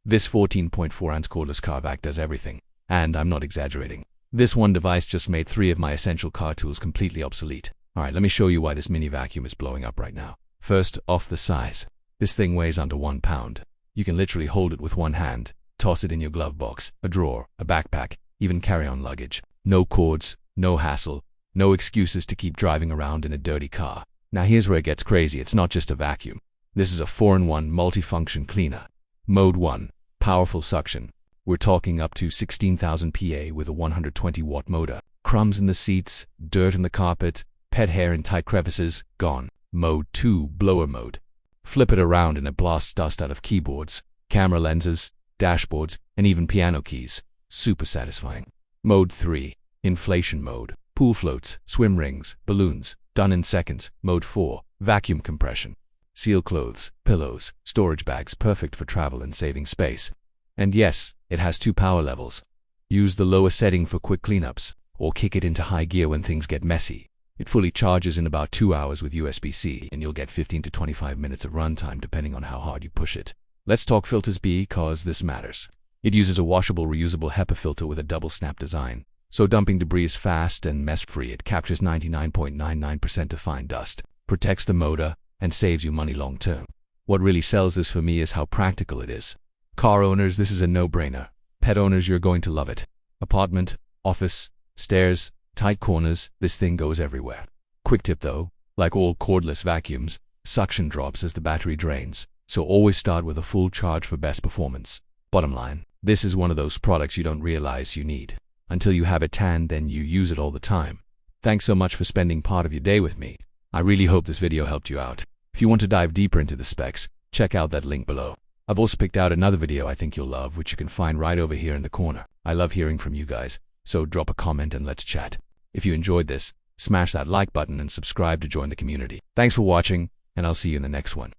This 14.4-ounce cordless car vac does everything. And I'm not exaggerating. This one device just made 3 of my essential car tools completely obsolete. Alright, let me show you why this mini vacuum is blowing up right now. First, off the size. This thing weighs under 1 pound. You can literally hold it with one hand, toss it in your glove box, a drawer, a backpack, even carry on luggage. No cords, no hassle, no excuses to keep driving around in a dirty car. Now here's where it gets crazy. It's not just a vacuum. This is a 4-in-1 multifunction cleaner. Mode 1. Powerful suction. We're talking up to 16,000 PA with a 120-watt motor. Crumbs in the seats, dirt in the carpet, pet hair in tight crevices, gone. Mode 2. Blower mode. Flip it around and it blasts dust out of keyboards, camera lenses, dashboards, and even piano keys. Super satisfying. Mode 3. Inflation mode. Pool floats, swim rings, balloons. Done in seconds. Mode 4. Vacuum compression. Seal clothes, pillows, storage bags, perfect for travel and saving space. And yes, it has 2 power levels. Use the lower setting for quick cleanups, or kick it into high gear when things get messy. It fully charges in about 2 hours with USB-C, and you'll get 15 to 25 minutes of runtime depending on how hard you push it. Let's talk filters because this matters. It uses a washable, reusable HEPA filter with a double snap design, so dumping debris is fast and mess-free. It captures 99.99% of fine dust, protects the motor, and saves you money long-term. What really sells this for me is how practical it is. Car owners, this is a no-brainer. Pet owners, you're going to love it. Apartment, office, stairs, tight corners, this thing goes everywhere. Quick tip though, like all cordless vacuums, suction drops as the battery drains, so always start with a full charge for best performance. Bottom line, this is one of those products you don't realize you need. Until you have it and then you use it all the time. Thanks so much for spending part of your day with me. I really hope this video helped you out. If you want to dive deeper into the specs, check out that link below. I've also picked out another video I think you'll love, which you can find right over here in the corner. I love hearing from you guys, so drop a comment and let's chat. If you enjoyed this, smash that like button and subscribe to join the community. Thanks for watching, and I'll see you in the next one.